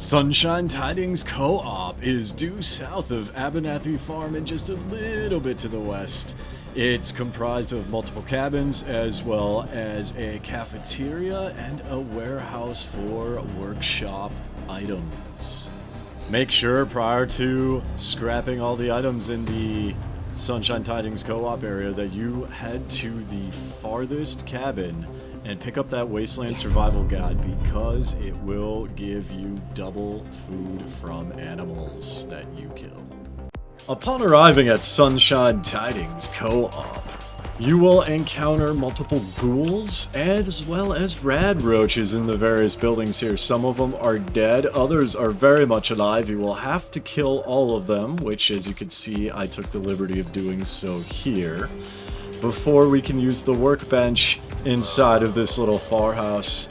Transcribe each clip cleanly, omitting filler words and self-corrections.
Sunshine Tidings Co-op is due south of Abernathy Farm and just a little bit to the west. It's comprised of multiple cabins as well as a cafeteria and a warehouse for workshop items. Make sure prior to scrapping all the items in the Sunshine Tidings Co-op area that you head to the farthest cabin and pick up that Wasteland Survival Guide, because it will give you double food from animals that you kill. Upon arriving at Sunshine Tidings Co-op, you will encounter multiple ghouls as well as rad roaches in the various buildings here. Some of them are dead, others are very much alive. You will have to kill all of them, which, as you can see, I took the liberty of doing so here, before we can use the workbench inside of this little farmhouse.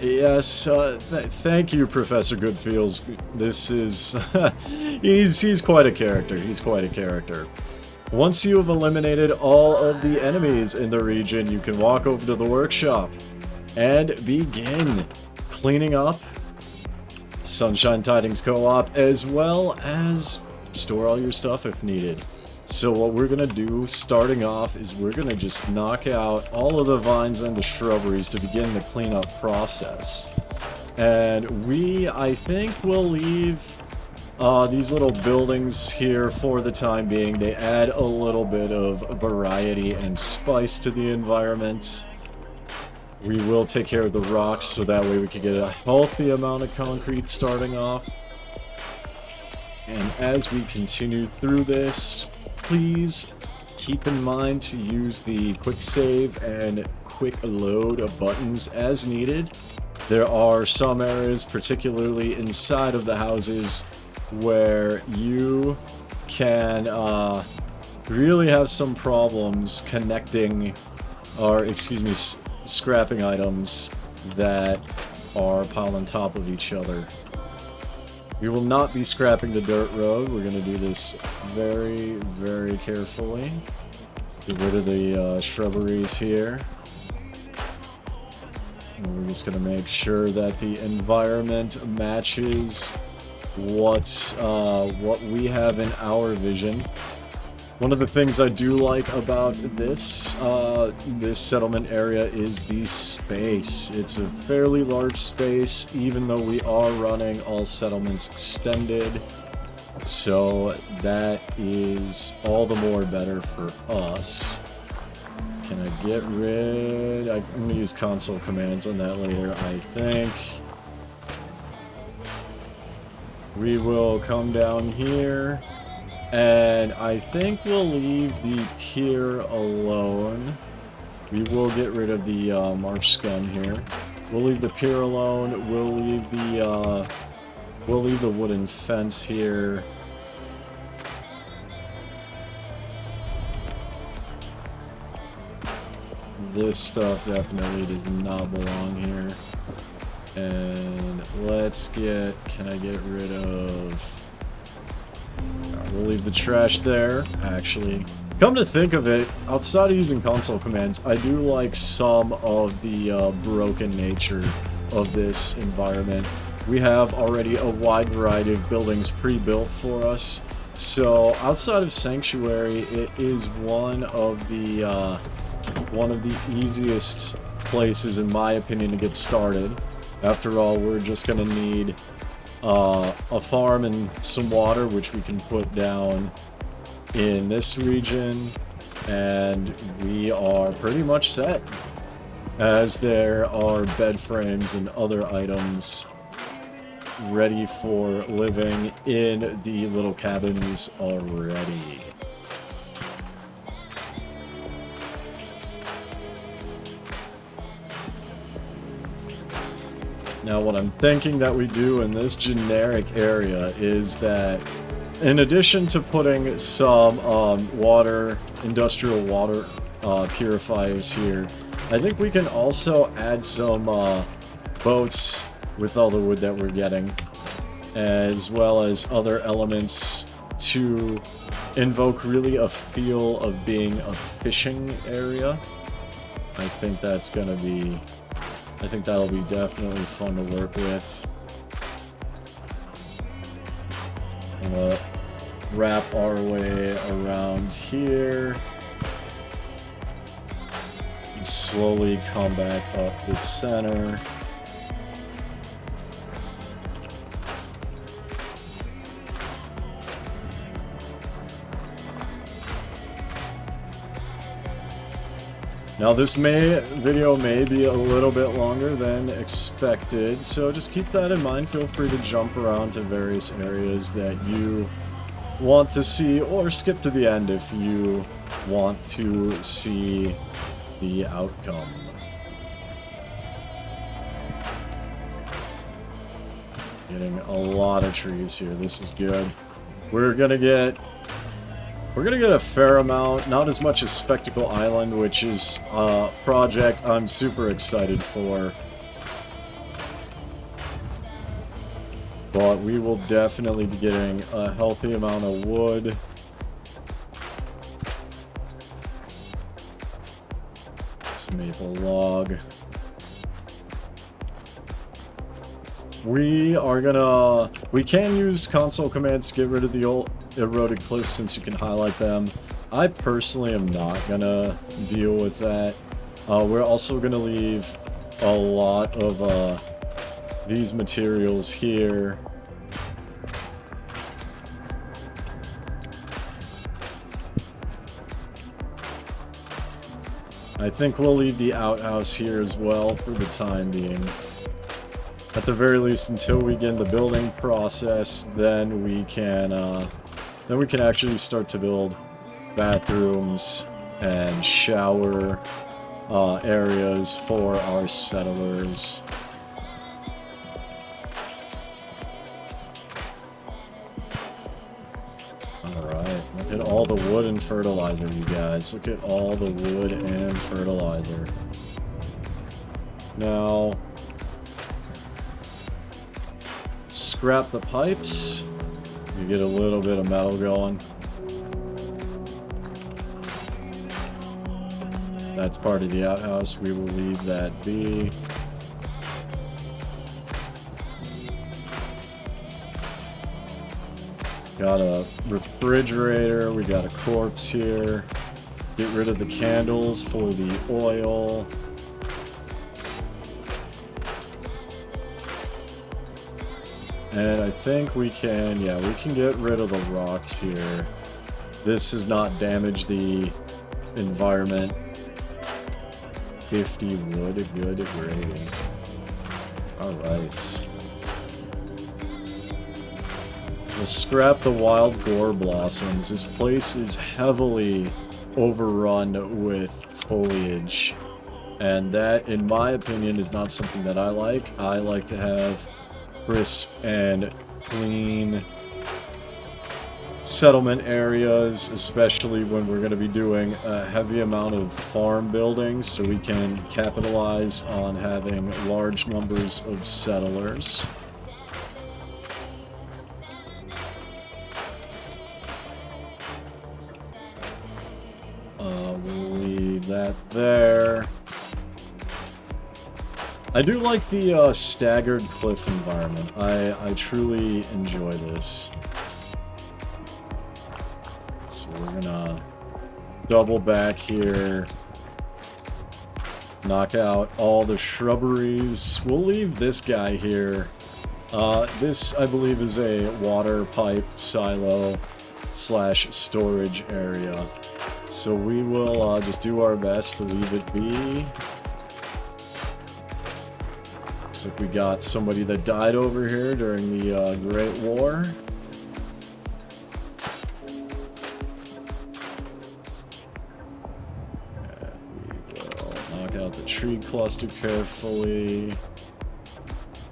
Thank you, Professor Goodfields. This is... he's quite a character. He's quite a character. Once you have eliminated all of the enemies in the region, you can walk over to the workshop and begin cleaning up Sunshine Tidings Co-op, as well as store all your stuff if needed. So what we're going to do, starting off, is we're going to just knock out all of the vines and the shrubberies to begin the cleanup process. And I think, will leave these little buildings here for the time being. They add a little bit of variety and spice to the environment. We will take care of the rocks, so that way we can get a healthy amount of concrete starting off. And as we continue through this, please keep in mind to use the quick save and quick load of buttons as needed. There are some areas, particularly inside of the houses, where you can really have some problems connecting, or excuse me, scrapping items that are piled on top of each other. We will not be scrapping the dirt road. We're going to do this very, very carefully. Get rid of the shrubberies here. And we're just going to make sure that the environment matches what we have in our vision. One of the things I do like about this settlement area is the space. It's a fairly large space, even though we are running all settlements extended. So that is all the more better for us. Can I get rid... I'm going to use console commands on that later, I think. We will come down here. And I think we'll leave the pier alone. We will get rid of the marsh scum here. We'll leave the pier alone. We'll leave the wooden fence here. This stuff definitely does not belong here. And let's get... Can I get rid of... We'll leave the trash there, actually. Come to think of it, outside of using console commands, I do like some of the broken nature of this environment. We have already a wide variety of buildings pre-built for us. So outside of Sanctuary, it is one of the easiest places, in my opinion, to get started. After all, we're just going to need a farm and some water, which we can put down in this region, and we are pretty much set, as there are bed frames and other items ready for living in the little cabins already. Now, what I'm thinking that we do in this generic area is that, in addition to putting some industrial water purifiers here, I think we can also add some boats with all the wood that we're getting, as well as other elements to invoke really a feel of being a fishing area. I think that'll be definitely fun to work with. We'll wrap our way around here. And slowly come back up the center. Now this video may be a little bit longer than expected, so just keep that in mind. Feel free to jump around to various areas that you want to see, or skip to the end if you want to see the outcome. Getting a lot of trees here. This is good. We're gonna get a fair amount, not as much as Spectacle Island, which is a project I'm super excited for. But we will definitely be getting a healthy amount of wood. This maple log. We can use console commands to get rid of the old eroded cliffs since you can highlight them. I personally am not gonna deal with that. We're also gonna leave a lot of these materials here. I think we'll leave the outhouse here as well for the time being. At the very least, until we begin the building process, then we can actually start to build bathrooms and shower areas for our settlers. Alright, look at all the wood and fertilizer, you guys. Look at all the wood and fertilizer. Now, scrap the pipes. You get a little bit of metal going. That's part of the outhouse. We will leave that be. Got a refrigerator. We got a corpse here. Get rid of the candles for the oil. And I think we can, yeah, we can get rid of the rocks here. This does not damage the environment. 50 wood, good grading. Alright. We'll scrap the wild gore blossoms. This place is heavily overrun with foliage. And that, in my opinion, is not something that I like. I like to have crisp and clean settlement areas, especially when we're going to be doing a heavy amount of farm buildings, so we can capitalize on having large numbers of settlers. We'll leave that there. I do like the staggered cliff environment. I truly enjoy this. So we're gonna double back here. Knock out all the shrubberies. We'll leave this guy here. This, I believe, is a water pipe silo / storage area. So we will just do our best to leave it be. Looks like we got somebody that died over here during the Great War. And we will knock out the tree cluster carefully.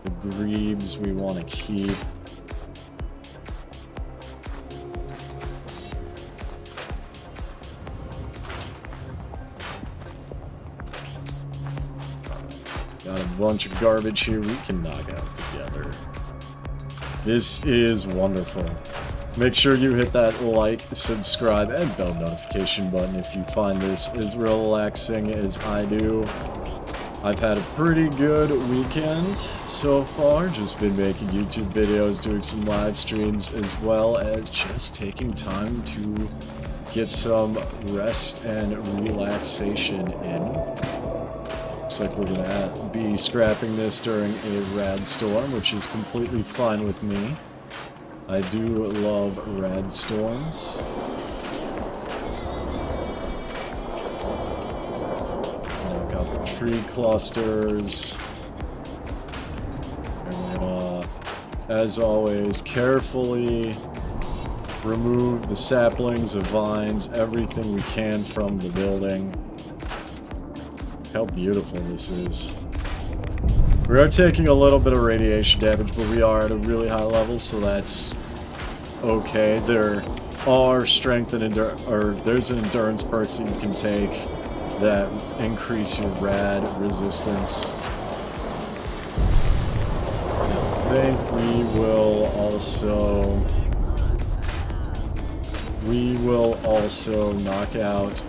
The grebes we want to keep. Got a bunch of garbage here we can knock out together. This is wonderful. Make sure you hit that like, subscribe, and bell notification button if you find this as relaxing as I do. I've had a pretty good weekend so far. Just been making YouTube videos, doing some live streams, as well as just taking time to get some rest and relaxation in. Looks like we're gonna be scrapping this during a rad storm, which is completely fine with me. I do love rad storms. Got the tree clusters. And we're gonna, as always, carefully remove the saplings, the vines, everything we can from the building. How beautiful this is. We are taking a little bit of radiation damage, but we are at a really high level, so that's okay. There are strength and there's an endurance perks that you can take that increase your rad resistance. I think we will also knock out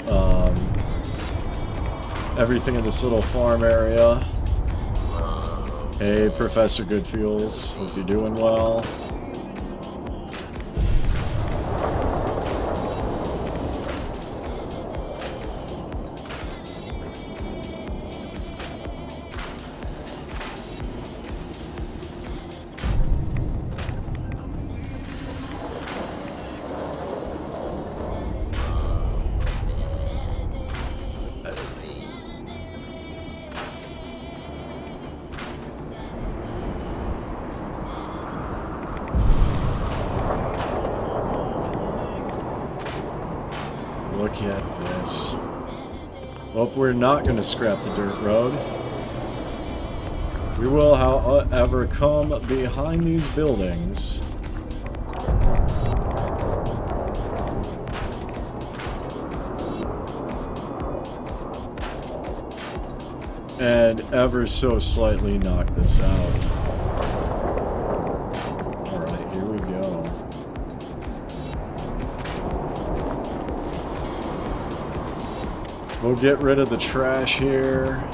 everything in this little farm area. Hey, Professor Goodfeels, hope you're doing well. Look at this. Well, we're not going to scrap the dirt road. We will, however, come behind these buildings. And ever so slightly knock this out. Alright, here we go. We'll get rid of the trash here.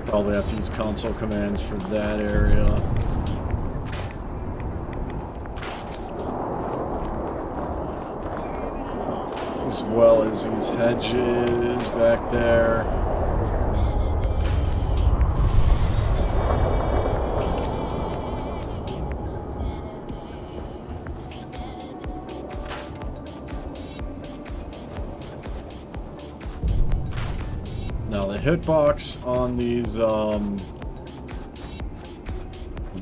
Probably have to use console commands for that area. As well as these hedges back there. Now the hitbox on these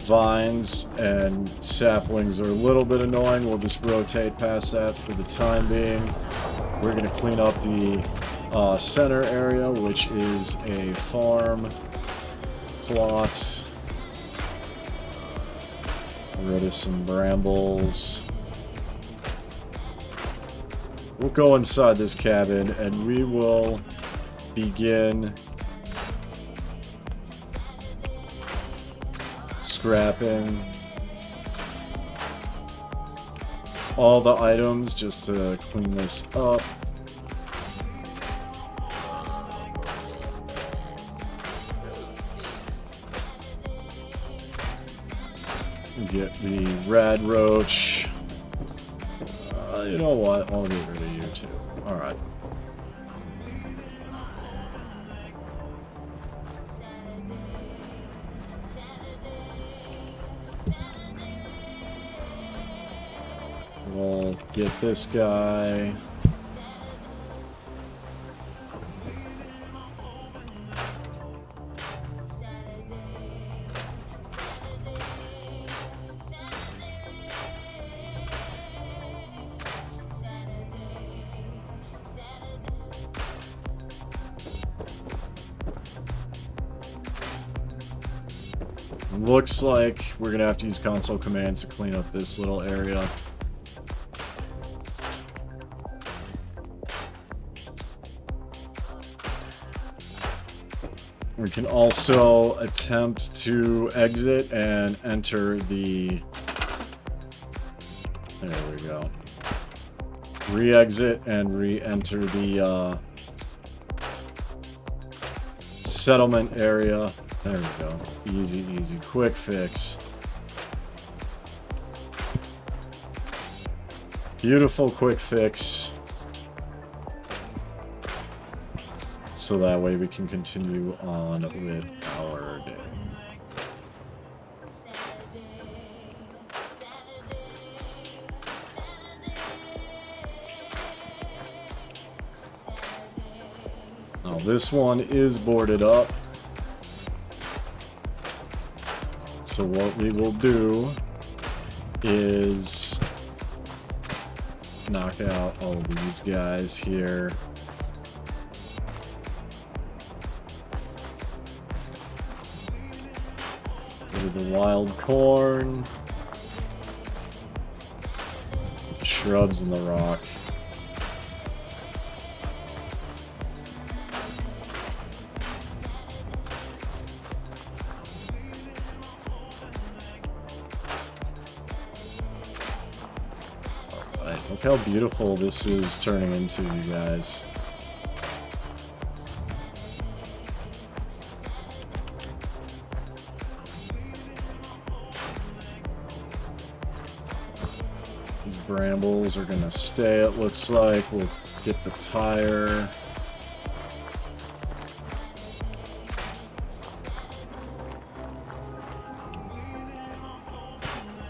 vines and saplings are a little bit annoying. We'll just rotate past that for the time being. We're going to clean up the center area, which is a farm plot. Get rid of some brambles. We'll go inside this cabin and we will begin scrapping all the items just to clean this up. Get the rad roach. You know what? I'll get rid of you too. Alright. We'll get this guy. Looks like we're gonna have to use console commands to clean up this little area. We can also attempt to exit and enter the... There we go. Re-exit and re-enter the settlement area. There we go. Easy, easy. Quick fix. Beautiful quick fix. So that way we can continue on with our day. Now this one is boarded up. So what we will do is knock out all of these guys here. Go to the wild corn. Shrubs in the rock. Look how beautiful this is turning into, you guys. These brambles are gonna stay, it looks like. We'll get the tire.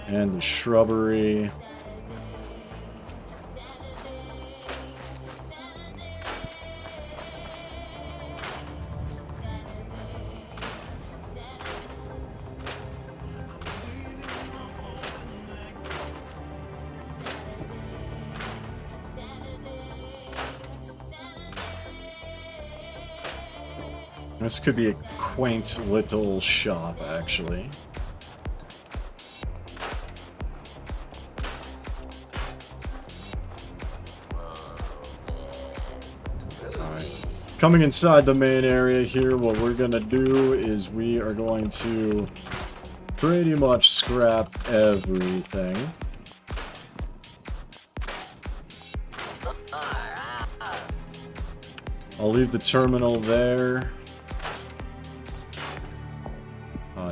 And the shrubbery. This could be a quaint little shop, actually. Alright. Coming inside the main area here, what we're gonna do is we are going to pretty much scrap everything. I'll leave the terminal there.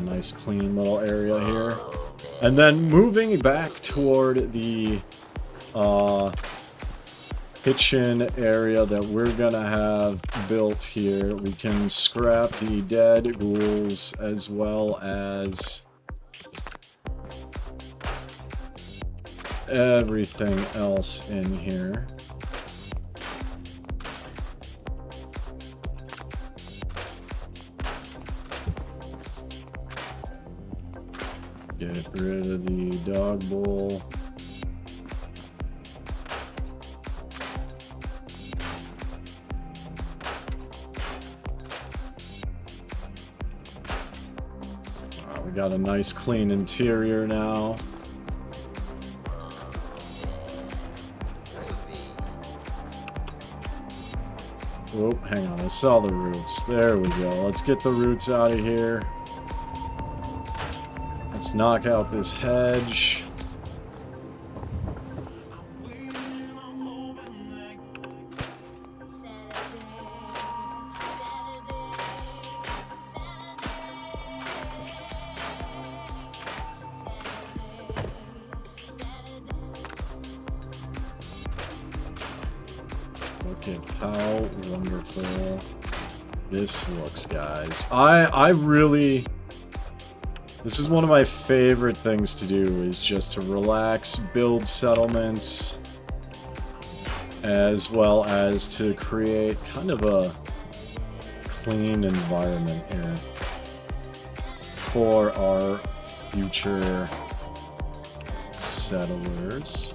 Nice clean little area here. And then moving back toward the kitchen area that we're gonna have built here, we can scrap the dead ghouls as well as everything else in here. Get rid of the dog bowl. We got a nice clean interior now. Oh, hang on, I saw the roots. There we go. Let's get the roots out of here. Let's knock out this hedge. Look at how wonderful this looks, guys. I really... This is one of my favorite things to do, is just to relax, build settlements, as well as to create kind of a clean environment here for our future settlers.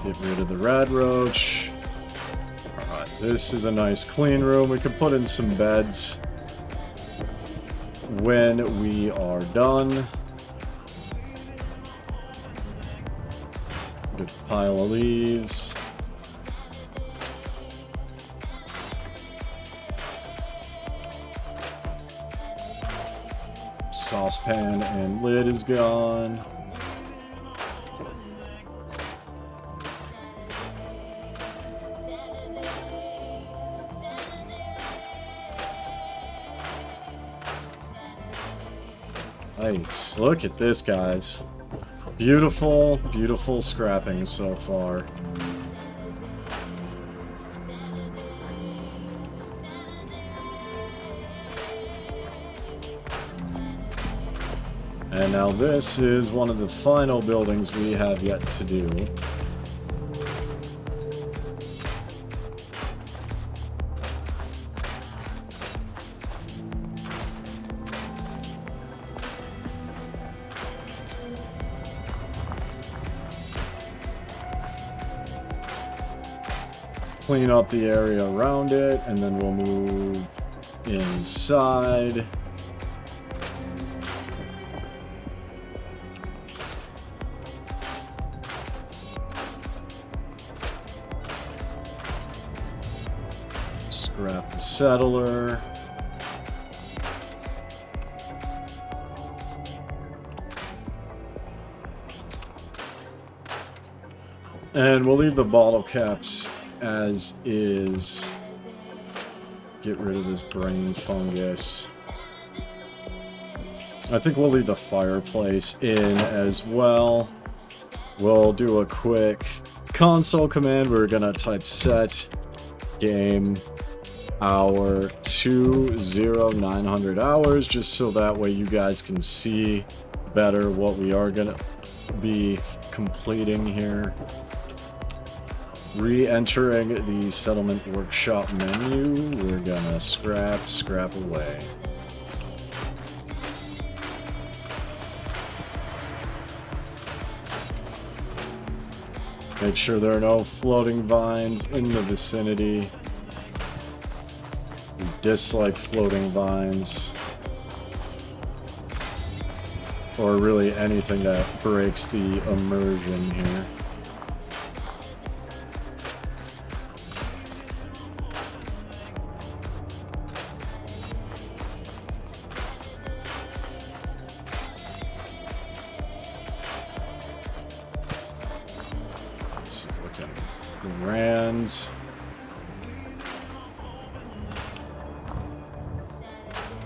Get rid of the rad roach. This is a nice clean room. We can put in some beds when we are done. Good pile of leaves. Saucepan and lid is gone. Nice. Look at this, guys. Beautiful, beautiful scrapping so far. And now this is one of the final buildings we have yet to do. Clean up the area around it, and then we'll move inside. Scrap the settler. And we'll leave the bottle caps as is. Get rid of this brain fungus. I think we'll leave the fireplace in as well. We'll do a quick console command. We're gonna type set game hour 20900 hours, just so that way you guys can see better what we are gonna be completing here. Re-entering the settlement workshop menu, we're gonna scrap away. Make sure there are no floating vines in the vicinity. We dislike floating vines. Or really anything that breaks the immersion here. Rands.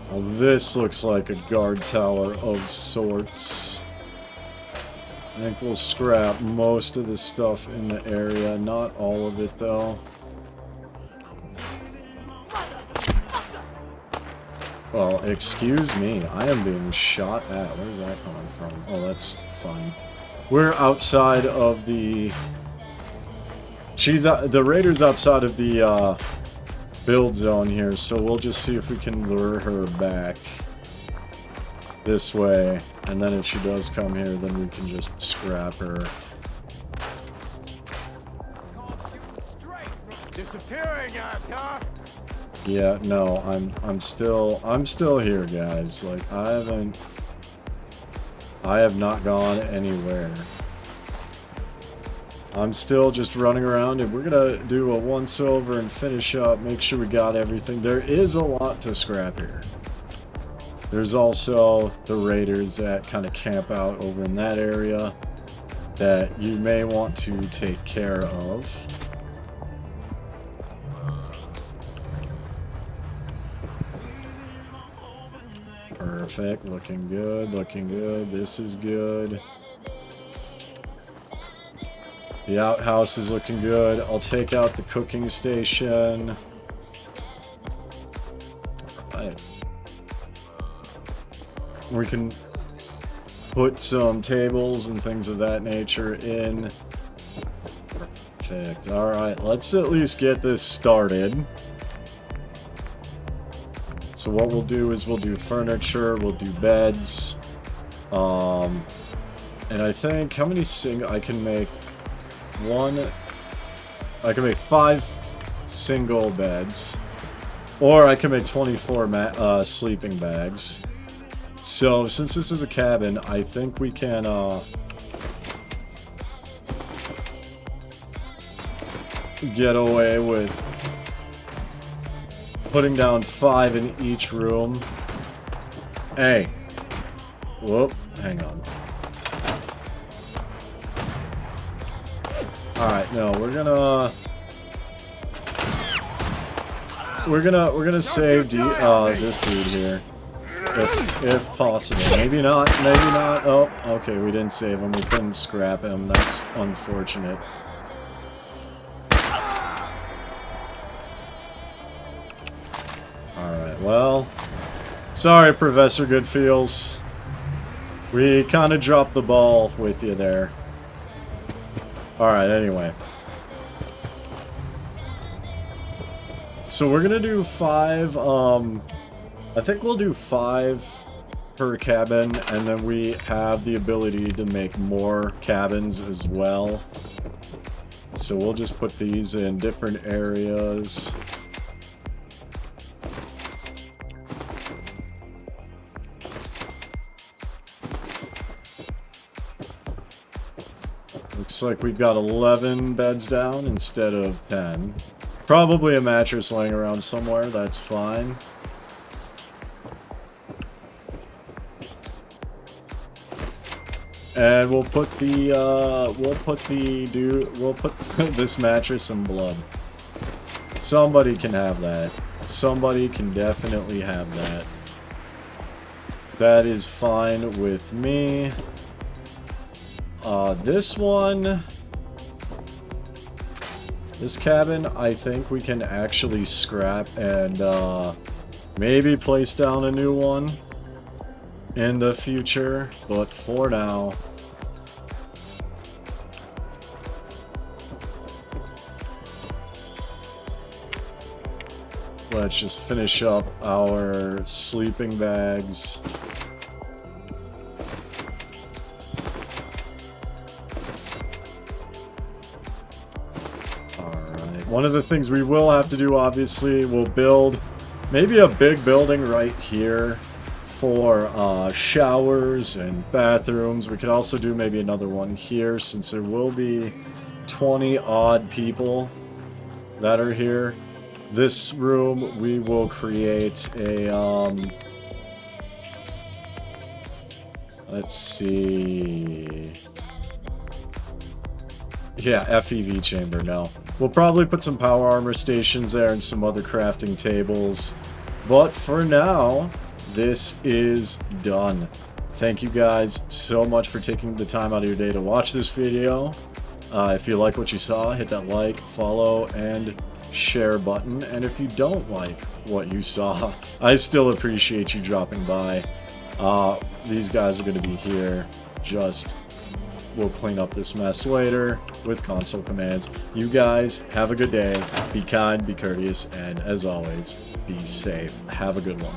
Well, this looks like a guard tower of sorts. I think we'll scrap most of the stuff in the area, not all of it though. Well, excuse me, I am being shot at. Where's that coming from? Oh, that's fine. We're outside of the... the raider's outside of the build zone here, so we'll just see if we can lure her back this way, and then if she does come here, then we can just scrap her. Disappearing, huh? Yeah, no, I'm still here, guys. Like, I have not gone anywhere. I'm still just running around, and we're gonna do a once over and finish up, make sure we got everything. There is a lot to scrap here. There's also the raiders that kind of camp out over in that area that you may want to take care of. Perfect, looking good, looking good. This is good. The outhouse is looking good. I'll take out the cooking station. Alright. We can put some tables and things of that nature in. Perfect. Alright, let's at least get this started. So what we'll do is we'll do furniture, we'll do beds. And I think, how many I can make I can make 5 single beds, or I can make 24 sleeping bags. So since this is a cabin, I think we can get away with putting down 5 in each room. Hey, Whoop, hang on. Alright, no, we're gonna save this dude here. If possible. Maybe not, maybe not. Oh, okay, we didn't save him. We couldn't scrap him. That's unfortunate. Alright, well... Sorry, Professor Goodfeels. We kind of dropped the ball with you there. Alright, anyway. So we're gonna do 5, I think we'll do 5 per cabin, and then we have the ability to make more cabins as well. So we'll just put these in different areas. Looks like we've got 11 beds down instead of 10. Probably a mattress laying around somewhere, that's fine. And we'll put this mattress in blood. Somebody can have that. Somebody can definitely have that. That is fine with me. This one... This cabin, I think we can actually scrap and, maybe place down a new one in the future, but for now... Let's just finish up our sleeping bags. One of the things we will have to do, obviously, we'll build maybe a big building right here for showers and bathrooms. We could also do maybe another one here, since there will be 20-odd people that are here. This room, we will create a, let's see... Yeah, FEV chamber, no. We'll probably put some power armor stations there and some other crafting tables. But for now, this is done. Thank you guys so much for taking the time out of your day to watch this video. If you like what you saw, hit that like, follow, and share button. And if you don't like what you saw, I still appreciate you dropping by. These guys are going to be here. Just... We'll clean up this mess later with console commands. You guys, have a good day. Be kind, be courteous, and as always, be safe. Have a good one.